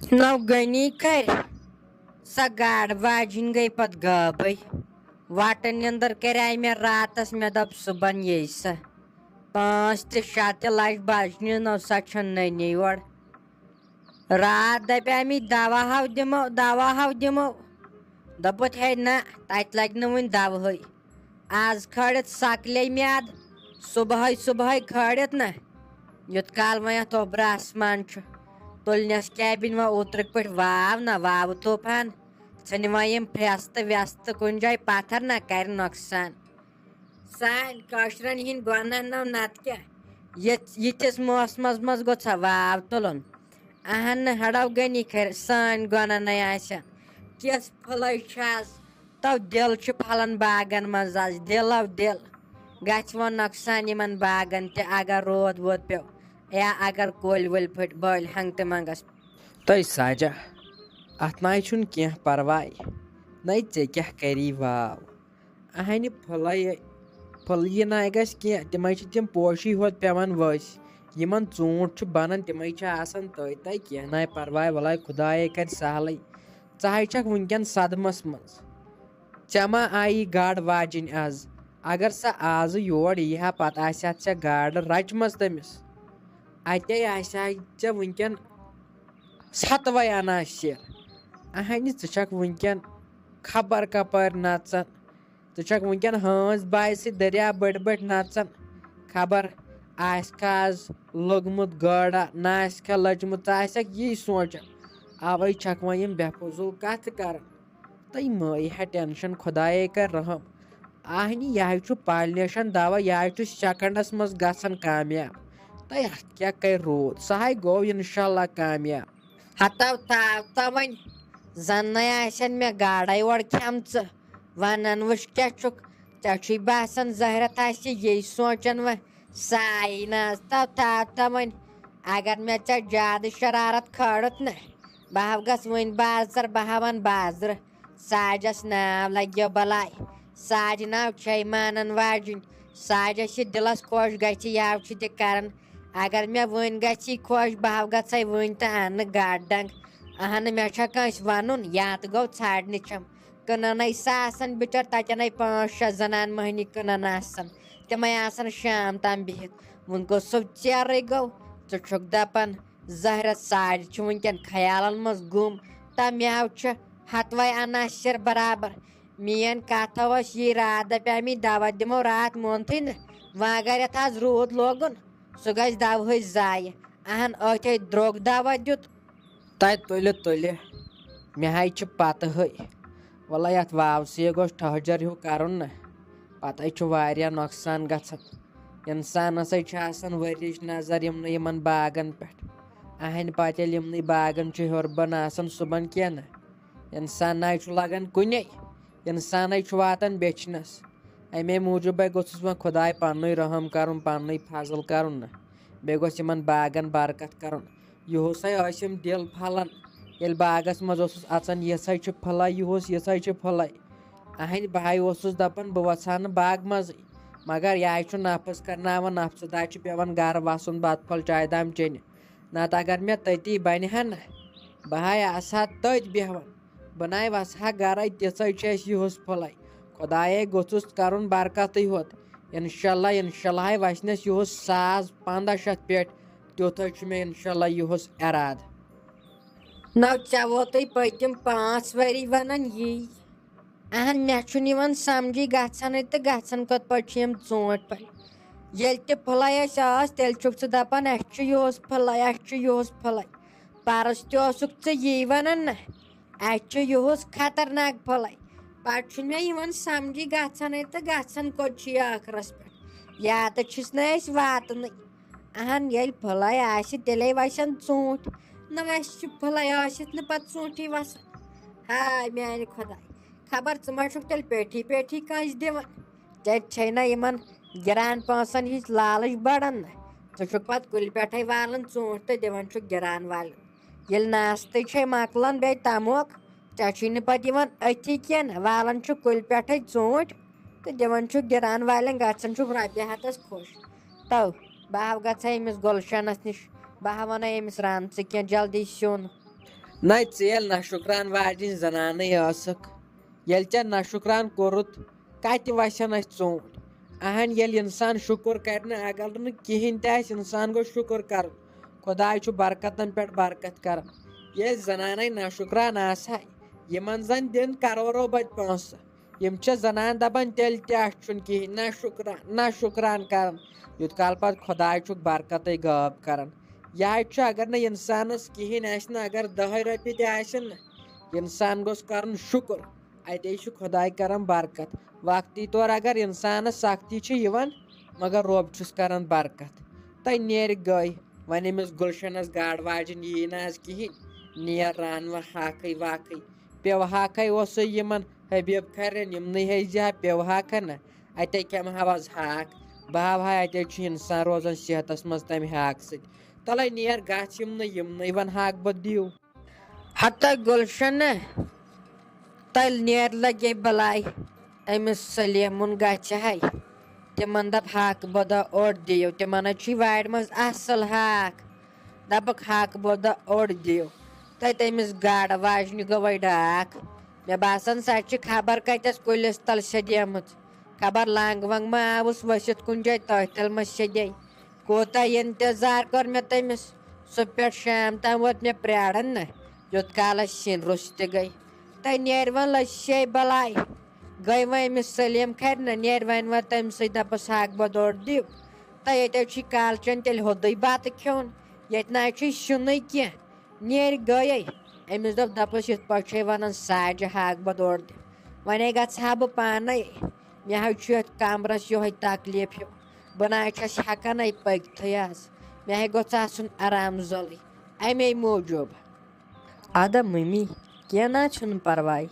نو گنی کر سا گاڑ واجن گئی پت غابے واٹن اندر کرے مے راتس مے دپ صبحن یہ سا 5 تہ 6 تہ لچ بجنہِ نو سا چھ ننی یور رات دپے می دوا ہو دمو دپت ہے نہ تت لگ نہ ون دوہے آز کھڑت سکلے میاد صبح کھڑت نا یوت کال وۄنۍ اتھ اوبرٕ آسمان چھُ تُلنس کیبن وۄنۍ اوترٕکۍ پٲٹھۍ واو نہ واوٕ طوٗفان ژھٕنہِ وۄنۍ یِم پھرٛستہٕ وٮ۪ستہٕ کُنہِ جایہِ پتھر نہ کرِ نۄقصان سانہِ کٲشرٮ۪ن ہٕنٛدۍ گۄناہ نو نتہٕ کیٛاہ یِتھِس موسمس منٛز گوٚژھ سا واو تُلُن اہن نہٕ ہڑو گنی کھرِ سٲنۍ گۄناہ نے آسن کِژھ پھٕلے چھِ آز تو دِل چھُ پھلان باغن منٛز آز دِلو دِل گژھِ وۄنۍ نۄقصان یِمن باغن تہِ اگر رود وود پیوٚو یا اگر کُلۍ وُلۍ پھٔٹۍ بٲلۍ ہنگ تہٕ منٛگس تٔے ساجا اتھ ناے چھُنہٕ کینٛہہ پرواے نَے ژےٚ کیٛاہ کری واو اہنہِ پھٕلہٕ یہِ ناے گژھِ کینٛہہ تِمے چھِ تِم پوشی ہوت پیوان ؤسۍ یِمن ژوٗنٛٹھۍ چھُ بنان تِمے چھِ آسان تٔتۍ کینٛہہ ناے پرواے ولاے خدایے کرِ سہلٕے ژٕ ہاے چھکھ وٕنکیٚن صدمس منٛز ژےٚ ما آیی گاڈ واجِنۍ آز اگر سۄ آزٕ یور یی ہا پتہٕ آسہِ ہا ژےٚ گاڈٕ رچمژ تٔمِس اتے آسہِ ہا ژےٚ وٕنکیٚن ستوے انا شیر اہنہِ ژٕ چھکھ وٕنکیٚن خبر کپٲرۍ نژان ژٕ چھکھ وٕنکیٚن ہٲنز باے سۭتۍ دٔریاو بٔڑۍ بٔڑۍ نژان خبر آسکھا آز لوٚگمُت گٲڈا نہ آسکھا لٔجمٕژ ژٕ آسکھ یی سونٛچان اوے چھکھ وۄنۍ یِم بے فضوٗل کتھٕ کران تُہۍ مٲیِو ہا ٹینشن خدایے کر رحم اہنہِ یہے چھُ پالنیشن دوا یہے چھُ سیکنڈس منٛز گژھان کامیاب تۄہہِ اتھ کیٛاہ کرِ روٗد سُہ ہاے گوٚو انشاء اللہ کامیاب ہتو تاو تو وۄنۍ زن نے آسن مےٚ گاڈے اورٕ کھٮ۪مژٕ ونان وٕچھ کیٛاہ چھُکھ ژےٚ چھُے باسان زہرت آسہِ یی سونٛچان وۄنۍ سایہِ نہ حظ تاو تو وۄنۍ اگر مےٚ ژےٚ زیادٕ شرارت کھٲرٕتھ نہ بہٕ ہا گژھ وۄنۍ بازر بہٕ ہا ون بازرٕ ساجس ناو لگیو بلاے ساجہِ ناو چھے مانن واجِنۍ ساجس چھِ دِلس خۄش گژھِ یاو چھِ تہِ کران اگر مےٚ وۄنۍ گژھی خۄش بہٕ ہا گژھے وۄنۍ تہٕ اننہٕ گاڈٕ ڈنٛگ اہنہٕ مےٚ چھا کٲنٛسہِ ونُن یا تہٕ گوٚو ژھانڈنہِ چھم کٕنانے سۄ آسان بِچٲر تتٮ۪نے 5-6 زنان مٔہنی کٕنان آسان تِمے آسان شام تام بِہِتھ وۄنۍ گوٚو سُہ ژیرٕے گوٚو ژٕ چھُکھ دپان زہرت ساجہِ چھُ وٕنکیٚن خیالن منٛز گُم تا مےٚ چھُ ہتوے انا شیر برابر میٲنۍ کتھ ٲس یی راتھ دپے مے دوا دِمو راتھ مونتھٕے نہٕ وۄنۍ اگر یتھ آز روٗد لوگُن سُہ گژھِ دوہٕچ ضایہِ اہن أتھۍ درٛوگ دوا دیُت تتہِ تُلہِ مےٚ ہاے چھِ پتہٕ ہے وَلے یتھ واوسٕے گوٚژھ ٹھٔہجر ہیوٗ کرُن نہ پتے چھُ واریاہ نۄقصان گژھان انسانسے چھِ آسان ؤرِیِچ نظر یِمن باغن پٮ۪ٹھ اہنہِ پتہٕ ییٚلہِ یِمنٕے باغن چھُ ہیوٚر بۄن آسان صبحن کینٛہہ نہ انسان ناے چھُ لگان کُنے انسانے چھُ واتان بیچھنس امے موٗجوٗبے گوٚژھُس وۄنۍ خۄداے پننُے رحم کرُن پننُے فضل کرُن نہ بیٚیہِ گوٚژھ یِمن باغن برکت کرُن یِہُسے ٲسۍ یِم دِل پھلان ییٚلہِ باغس منٛز اوسُس اژان یِژھے چھِ پھٕلے یِہُس یِژھے چھِ پھٕلے اہنہِ بہٕ ہاے اوسُس دپان بہٕ وژھ ہا نہٕ باغہٕ منٛزٕے مگر یہے چھُ نفٕژ کرناوان نفژٕ داج چھُ پیوان گرٕ وسُن بتہٕ پھوٚل چایہِ دام چیٚنہِ نتہٕ اگر مےٚ تٔتی بنہِ ہا نہ بہٕ ہاے آسہٕ ہا تٔتھۍ بیٚہوان بہٕ ناے وسہٕ ہا گرے تِژھے چھِ اَسہِ یِہُس پھٕلے خۄدایے گوٚژھُس کرُن برکتٕے ہوت انشاء اللہ ہاے وسنس یِہُس 1000-1500 پیٹہِ تیُتھے چھُ مےٚ انشاء اللہ یِہُس ارادٕ نو ژےٚ ووتُے پٔتِم 5 ؤری ونان یی اہن مےٚ چھُنہٕ یِوان سمجھی گژھنٕے تہٕ گژھان کِتھ پٲٹھۍ چھِ یِم ژوٗنٛٹھۍ پھلۍ ییٚلہِ تہِ پھٕلے ٲسۍ تیٚلہِ چھُکھ ژٕ دپان اَسہِ چھُ یِہُس پھٕلے اَسہِ چھُ یِہُس پھٕلے پرُس تہِ اوسُکھ ژٕ یی ونان نہ اَسہِ چھُ یِہُس خطرناک پھٕلے پتہٕ چھُنہٕ مےٚ یِوان سمجھی گژھنٕے تہٕ گژھان کوٚت چھُ یہِ ٲخرس پٮ۪ٹھ یا تہٕ چھِس نہٕ أسۍ واتنٕے اہن ییٚلہِ پھٕلے آسہِ تیٚلے وسن ژوٗنٛٹھۍ نہ وسہِ چھِ پھٕلے ٲسِتھ نہٕ پتہٕ ژوٗنٛٹھی وسان ہاے میانہِ خۄداے خبر ژٕ ما چھُکھ تیٚلہِ پیٹھی کٲنٛسہِ دِوان تیٚلہِ چھے نہ یِمن گِران پونٛسن ہِنٛز لالٕچ بڑان نہ ژٕ چھُکھ پتہٕ کُلہِ پٮ۪ٹھے والان ژوٗنٛٹھۍ تہٕ دِوان چھُکھ گِران والٮ۪ن ییٚلہِ ناستٕے چھے مۄکلان بیٚیہِ تموکھ ژےٚ چھُے نہٕ پتہٕ یِوان أتھی کینٛہہ نہ والان چھُکھ کُلہِ پٮ۪ٹھے ژوٗنٛٹھۍ تہٕ دِوان چھُکھ گِران والٮ۪ن گژھان چھُکھ رۄپیہِ ہتس خۄش تو بہٕ ہا گژھے أمِس گُلشنس نِش بہٕ ہا ونے أمِس رن ژٕ کینٛہہ جلدی سیُن نَے ژٕ ییٚلہِ ناشُکران واجیٚنۍ زنانٕے ٲسٕکھ ییٚلہِ ژےٚ ناشُکران کوٚرُتھ کَتہِ وَسن اَسہِ ژوٗنٛٹھۍ اہن ییٚلہِ اِنسان شُکُر کَرِ نہٕ اگر نہٕ کِہیٖنۍ تہِ آسہِ اِنسان گوٚژھ شُکُر کَرُن خۄداے چھُ برکتن پٮ۪ٹھ برکت کران ییٚلہِ زنانے ناشُکران آسہٕ ہا یِمن زن دِن کرورو بتہِ پونٛسہٕ یِم چھِ زنان دپان تیٚلہِ تہِ اَسہِ چھُنہٕ کِہیٖنۍ ناشُکران کران یوٗت کال پتہٕ خۄداے چھُکھ برکتے غٲب کران یہِ حظ چھُ اگر نہٕ اِنسانس کِہیٖنۍ آسہِ نہٕ اگر 10 رۄپیہِ تہِ آسن نہ اِنسان گوٚژھ کرُن شُکُر اتے چھُ خۄداے کران برکت وقتی طور اگر اِنسانس سختی چھِ یِوان مگر رۄب چھُس کران برکت تہٕ نیرِ گٔے وۄنۍ أمِس گُلشنس گاڈٕ واجیٚنۍ یی نہٕ آز کِہیٖنۍ نیر رانوٕ ہاکھٕے واکھٕے پیو ہاکھے اوسُے یِمن حبیٖب کھرٮ۪ن یِمنٕے ہیزِ ہا پیو ہاکھا نہ اتے کھٮ۪مہٕ ہا آز ہاکھ بہٕ ہاوہا اتے چھُ اِنسان روزان صحتس منٛز تمہِ ہاکہٕ سۭتۍ تلے نیر گژھ یِمنٕے ون ہاکہٕ بہٕ دِیِو ہتا گُلشنہ تیٚلہِ نیر لگے بلاے أمِس سلیمُن گژھِ ہے تِمن دپ ہاکہٕ بودا اوٚڑ دِیِو تِمن حظ چھُے وارِ منٛز اصل ہاکھ دپکھ ہاکہٕ بودا اوٚڑ دِیِو تتہِ أمِس گاڈٕ واجنہِ گوٚوے ڈاکھ مےٚ باسان سۄ چھِ خبر کتٮ۪س کُلِس تل سیدیمٕژ خبر لنٛگ ونٛگ ما آوُس ؤسِتھ کُنہِ جایہِ تٔتھۍ تل ما سیدے کوٗتاہ انتظار کوٚر مےٚ تٔمِس سُہ پٮ۪ٹھ شام تام ووت مےٚ پرٛاران نہ یوٚت کالس سِنۍ روٚس تہِ گٔے تہٕ نیرِ وۄنۍ لٔچھے بلاے گٔے وۄنۍ أمِس سلیٖم کھرِ نہ نیرِ وۄنۍ وۄنۍ تٔمسٕے دپس ہاکہٕ بودا اوٚڑ دِیِو تہٕ ییٚتہِ حظ چھُے کالچن تیٚلہِ ہُدُے بتہٕ کھیوٚن ییٚتہِ نہ حظ چھُے سِنُے کینٛہہ نیرِ گٔیے أمِس دپُس یِتھ پٲٹھۍ چھے ونان ساجہِ ہاکہٕ بودا اوٚڑ دِ وۄنۍ گژھٕ ہا بہٕ پانے مےٚ حظ چھُ یتھ کمرس یِہوے تکلیٖف ہیوٗ بہٕ نہ حظ چھس ہٮ۪کانے پٔکتھٕے آز مےٚ ہے گوٚژھ آسُن آرام زولٕے امے موٗجوٗب ادا مٔمی کینٛہہ نہ حظ چھُنہٕ پرواے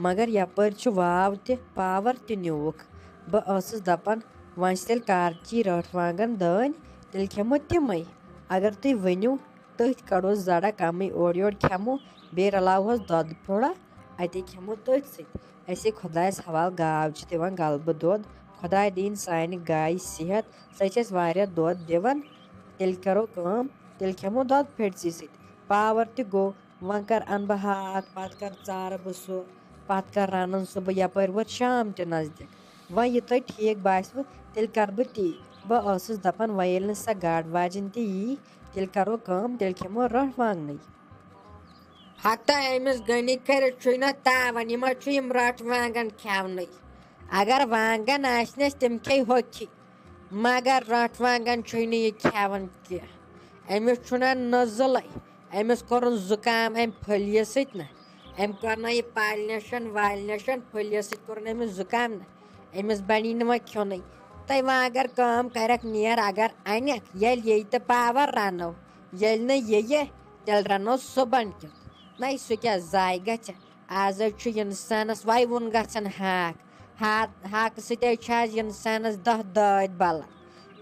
مگر یپٲرۍ چھُ واو تہِ پاور تہِ نیوٗکھ بہٕ ٲسٕس دپان وۄنۍ چھِ تیٚلہِ کارچی رٲٹھ وانٛگن دٲنۍ تیٚلہِ کھٮ۪مو تِمے اگر تُہۍ ؤنِو تٔتھۍ کڑوس زرا کمٕے اورٕ یورٕ کھٮ۪مو بیٚیہِ رلاوہوس دۄدٕ پھیوٚرا اتے کھٮ۪مو تٔتھۍ سۭتۍ اَسے خۄدایس حوالہٕ گاو چھِ دِوان غلبہٕ دۄد خۄداے دِیِن سانہِ گایہِ صحت سۄ چھِ اَسہِ واریاہ دۄد دِوان تیٚلہِ کرو کٲم تیٚلہِ کھٮ۪مو دۄدٕ پھیٚٹسٕے سۭتۍ پاور تہِ گوٚو وۄنۍ کر انہٕ بہٕ ہاکھ پتہٕ کر ژارٕ بہٕ سُہ پتہٕ کر رنن سُہ بہٕ یپٲرۍ ووت شام تہِ نزدیٖک وۄنۍ یہِ تۄہہِ ٹھیٖک باسوٕ تیٚلہِ کرٕ بہٕ تی بہٕ ٲسٕس دپان وۄنۍ ییٚلہِ نہٕ سۄ گاڈٕ واجیٚنۍ تہِ یی تیٚلہِ کرو کٲم تیٚلہِ کھٮ۪مو رٔٹھ وانٛگنٕے ہتا أمِس گٔنی کٔرِتھ چھُے نہ تاوان یِم حظ چھُ یِم رٔٹھ وانٛگن کھٮ۪ونٕے اگر وانٛگن آسنٮ۪س تِم کھیٚیہِ ہوٚکھِ مگر رٔٹھ وانٛگن چھُے نہٕ یہِ کھٮ۪وان کینٛہہ أمِس چھُنہ نٔزلے أمِس کوٚرُن زُکام امہِ پھٔلیہِ سۭتۍ نہ أمۍ کرنٲے یہِ پالنیشن والنیشن پھٔلیہِ سۭتۍ کوٚرُن أمِس زُکام نہ أمِس بنی نہٕ وۄنۍ کھیوٚنٕے تہٕ وۄنۍ اگر کٲم کرکھ نیر اگر انکھ ییٚلہِ ییہِ تہٕ پاور رنو ییٚلہِ نہٕ یِیہِ تیٚلہِ رنو صُبحن کیُتھ نَے سُہ کیٛاہ ضایہِ گژھِ آز حظ چھُ اِنسانس وَیوُن گژھان ہاکہٕ سۭتۍ حظ چھِ آز اِنسانس 10 دٲدۍ بلان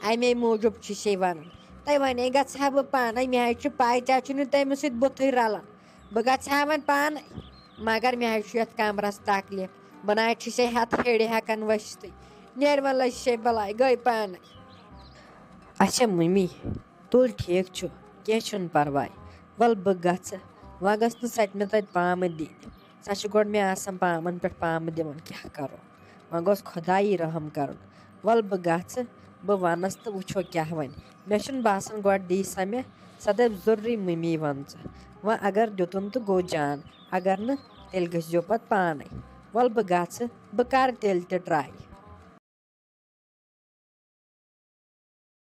امے موٗجوٗب چھُسے ونان تہٕ وۄنۍ گژھٕ ہا بہٕ پانے مےٚ حظ چھُ پاے ژےٚ چھُ نہٕ تٔمِس سۭتۍ بُتھٕے رلان بہٕ گژھٕ ہا وۄنۍ پانے مگر مےٚ حظ چھُ یتھ کمرس تکلیٖف بہٕ نہ حظ چھُسے ہتھ ہیٚرِ ہٮ۪کان ؤسِتھٕے نیرِ وۄنۍ لٔجسے بلاے گٔے پانے اچھا مٔمی تُل ٹھیٖک چھُ کینٛہہ چھُنہٕ پرواے ول بہٕ گژھٕ وۄنۍ گٔژھ نہٕ سۄ تہِ مےٚ تتہِ پامہٕ دِنۍ سۄ چھِ گۄڈٕ مےٚ آسان پامن پٮ۪ٹھ پامہٕ دِوان کیٛاہ کرو وۄنۍ گوٚژھ خۄدایی رحم کرُن ول بہٕ گژھٕ بہٕ ونس تہٕ وٕچھو کیٛاہ وَنہِ مےٚ چھُنہٕ باسان گۄڈٕ دی سۄ مےٚ سۄ دپہِ ضروٗری مٔمی وَن ژٕ وۄنۍ اگر دِتُن تہٕ گوٚو جان اگر نہٕ تیٚلہِ گٔژھۍ زیو پتہٕ پانے ول بہٕ گژھٕ بہٕ کرٕ تیٚلہِ تہِ ٹراے